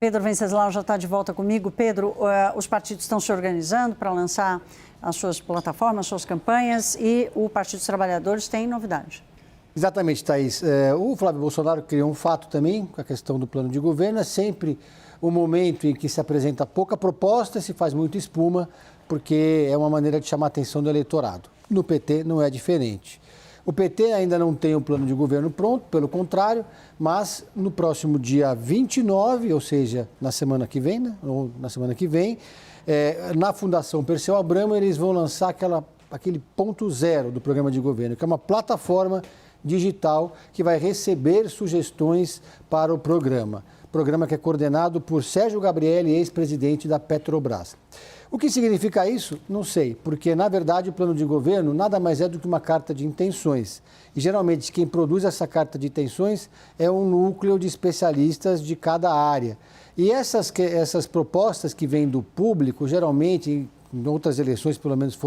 Pedro Venceslau já está de volta comigo. Pedro, os partidos estão se organizando para lançar as suas plataformas, as suas campanhas, e o Partido dos Trabalhadores tem novidade. Exatamente, Thaís. O Flávio Bolsonaro criou um fato também, com a questão do plano de governo. É sempre o momento em que se apresenta pouca proposta e se faz muita espuma, porque é uma maneira de chamar a atenção do eleitorado. No PT não é diferente. O PT ainda não tem o plano de governo pronto, pelo contrário, mas no próximo dia 29, ou seja, na semana que vem, na Fundação Perseu Abramo, eles vão lançar aquele ponto zero do programa de governo, que é uma plataforma digital que vai receber sugestões para o programa. Programa que é coordenado por Sérgio Gabrielli, ex-presidente da Petrobras. O que significa isso? Não sei, porque, na verdade, o plano de governo nada mais é do que uma carta de intenções. E, geralmente, quem produz essa carta de intenções é um núcleo de especialistas de cada área. E essas propostas que vêm do público, geralmente, em outras eleições, pelo menos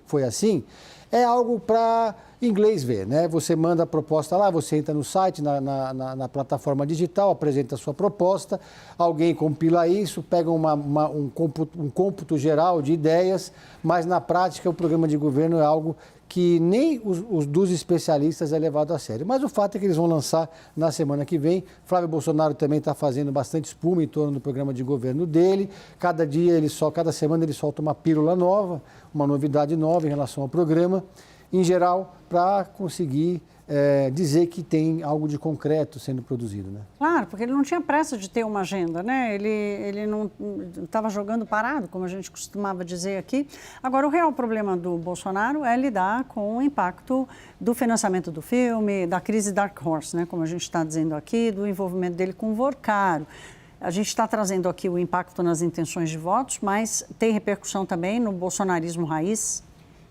foi assim, é algo para inglês ver, né? Você manda a proposta lá, você entra no site, na plataforma digital, apresenta a sua proposta, alguém compila isso, pega um cômputo geral de ideias, mas na prática o programa de governo é algo que nem os dos especialistas é levado a sério. Mas o fato é que eles vão lançar na semana que vem. Flávio Bolsonaro também está fazendo bastante espuma em torno do programa de governo dele. Cada semana ele solta uma pílula nova, uma novidade nova em relação ao programa, em geral, para conseguir dizer que tem algo de concreto sendo produzido, né? Claro, porque ele não tinha pressa de ter uma agenda, né? Ele não estava jogando parado, como a gente costumava dizer aqui. Agora, o real problema do Bolsonaro é lidar com o impacto do financiamento do filme, da crise Dark Horse, né? Como a gente está dizendo aqui, do envolvimento dele com o Vorcaro. A gente está trazendo aqui o impacto nas intenções de votos, mas tem repercussão também no bolsonarismo raiz?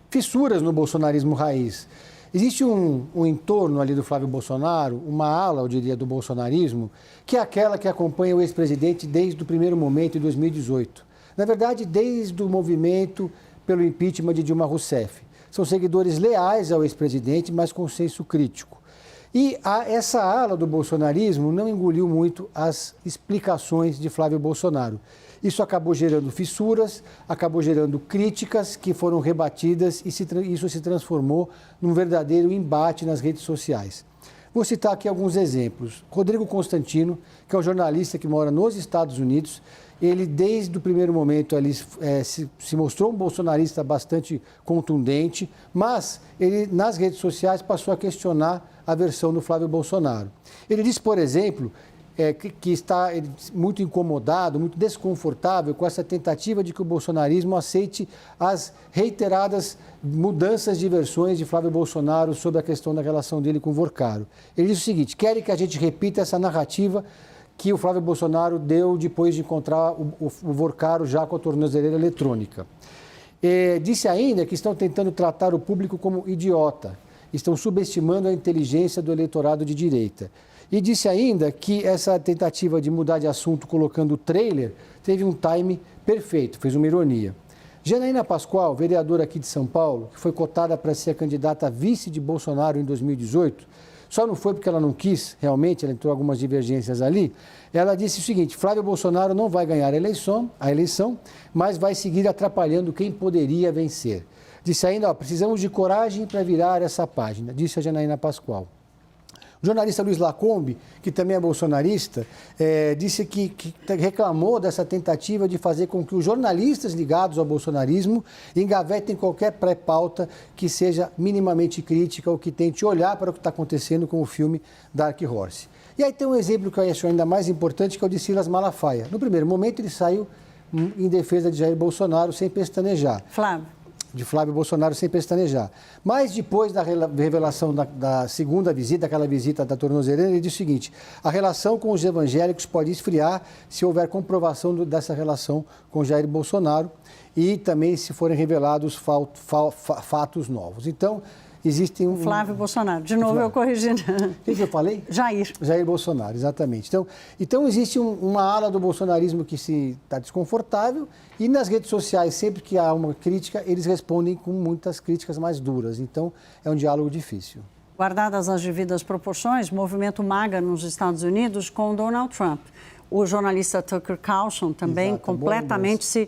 Fissuras no bolsonarismo raiz. Existe um entorno ali do Flávio Bolsonaro, uma ala, eu diria, do bolsonarismo, que é aquela que acompanha o ex-presidente desde o primeiro momento, em 2018. Na verdade, desde o movimento pelo impeachment de Dilma Rousseff. São seguidores leais ao ex-presidente, mas com senso crítico. E essa ala do bolsonarismo não engoliu muito as explicações de Flávio Bolsonaro. Isso acabou gerando fissuras, acabou gerando críticas que foram rebatidas e isso se transformou num verdadeiro embate nas redes sociais. Vou citar aqui alguns exemplos. Rodrigo Constantino, que é um jornalista que mora nos Estados Unidos, ele desde o primeiro momento se mostrou um bolsonarista bastante contundente, mas ele nas redes sociais passou a questionar a versão do Flávio Bolsonaro. Ele disse, por exemplo, que está muito incomodado, muito desconfortável com essa tentativa de que o bolsonarismo aceite as reiteradas mudanças de versões de Flávio Bolsonaro sobre a questão da relação dele com o Vorcaro. Ele diz o seguinte: querem que a gente repita essa narrativa que o Flávio Bolsonaro deu depois de encontrar o Vorcaro já com a tornozeleira eletrônica. Disse ainda que estão tentando tratar o público como idiota, estão subestimando a inteligência do eleitorado de direita. E disse ainda que essa tentativa de mudar de assunto colocando o trailer teve um time perfeito, fez uma ironia. Janaína Pascoal, vereadora aqui de São Paulo, que foi cotada para ser a candidata a vice de Bolsonaro em 2018, só não foi porque ela não quis, realmente, ela entrou em algumas divergências ali. Ela disse o seguinte: Flávio Bolsonaro não vai ganhar a eleição, mas vai seguir atrapalhando quem poderia vencer. Disse ainda, precisamos de coragem para virar essa página, disse a Janaína Pascoal. O jornalista Luiz Lacombe, que também é bolsonarista, disse que reclamou dessa tentativa de fazer com que os jornalistas ligados ao bolsonarismo engavetem qualquer pré-pauta que seja minimamente crítica ou que tente olhar para o que está acontecendo com o filme Dark Horse. E aí tem um exemplo que eu acho ainda mais importante, que é o de Silas Malafaia. No primeiro momento, ele saiu em defesa de Jair Bolsonaro sem pestanejar. De Flávio Bolsonaro sem pestanejar. Mas depois da revelação da segunda visita, aquela visita da tornozeleira, ele disse o seguinte: a relação com os evangélicos pode esfriar se houver comprovação dessa relação com Jair Bolsonaro e também se forem revelados fatos novos. Então, existem Flávio Bolsonaro. De novo, eu corrigindo. O que eu falei? Jair Bolsonaro, exatamente. Então existe uma ala do bolsonarismo que está desconfortável e nas redes sociais, sempre que há uma crítica, eles respondem com muitas críticas mais duras. Então, é um diálogo difícil. Guardadas as devidas proporções, movimento MAGA nos Estados Unidos com Donald Trump. o jornalista Tucker Carlson também, Exato, completamente se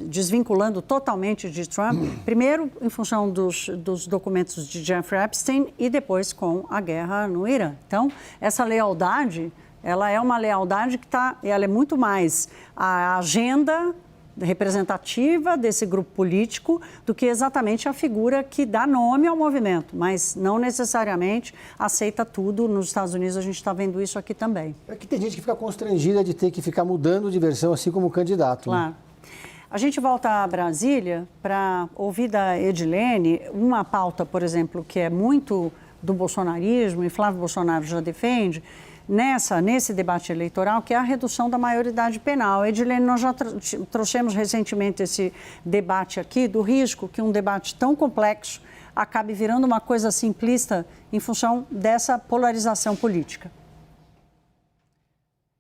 desvinculando totalmente de Trump, primeiro em função dos documentos de Jeffrey Epstein e depois com a guerra no Irã. Então, essa lealdade, ela é uma lealdade que ela é muito mais a agenda representativa desse grupo político do que exatamente a figura que dá nome ao movimento, mas não necessariamente aceita tudo. Nos Estados Unidos a gente está vendo isso aqui também. É que tem gente que fica constrangida de ter que ficar mudando de versão assim como candidato. Claro. Né? A gente volta a Brasília para ouvir da Edilene uma pauta, por exemplo, que é muito do bolsonarismo e Flávio Bolsonaro já defende, nesse debate eleitoral, que é a redução da maioridade penal. Edilene, nós já trouxemos recentemente esse debate aqui do risco que um debate tão complexo acabe virando uma coisa simplista em função dessa polarização política.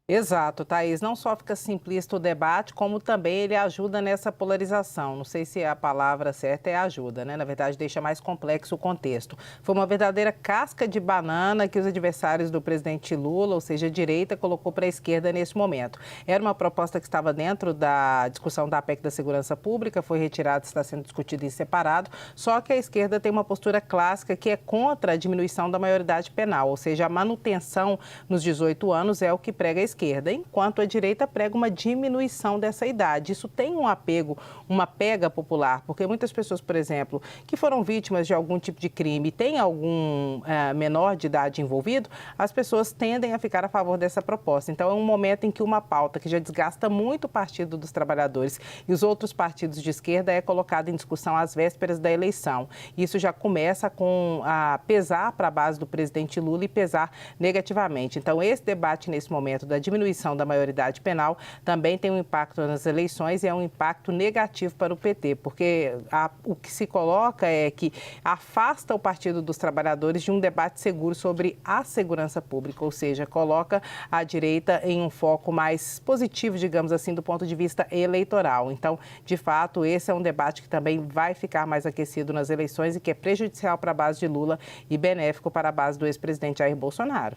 Exato, Thaís. Não só fica simplista o debate, como também ele ajuda nessa polarização. Não sei se a palavra certa é ajuda, né? Na verdade, deixa mais complexo o contexto. Foi uma verdadeira casca de banana que os adversários do presidente Lula, ou seja, a direita, colocou para a esquerda nesse momento. Era uma proposta que estava dentro da discussão da PEC da Segurança Pública, foi retirada, está sendo discutida em separado, só que a esquerda tem uma postura clássica que é contra a diminuição da maioridade penal, ou seja, a manutenção nos 18 anos é o que prega a esquerda, enquanto a direita prega uma diminuição dessa idade. Isso tem um apego, uma pega popular, porque muitas pessoas, por exemplo, que foram vítimas de algum tipo de crime, tem algum menor de idade envolvido, as pessoas tendem a ficar a favor dessa proposta. Então, é um momento em que uma pauta que já desgasta muito o Partido dos Trabalhadores e os outros partidos de esquerda é colocada em discussão às vésperas da eleição. Isso já começa a pesar para a base do presidente Lula e pesar negativamente. Então, esse debate nesse momento da diminuição da maioridade penal também tem um impacto nas eleições e é um impacto negativo para o PT, porque o que se coloca é que afasta o Partido dos Trabalhadores de um debate seguro sobre a segurança pública, ou seja, coloca a direita em um foco mais positivo, digamos assim, do ponto de vista eleitoral. Então, de fato, esse é um debate que também vai ficar mais aquecido nas eleições e que é prejudicial para a base de Lula e benéfico para a base do ex-presidente Jair Bolsonaro.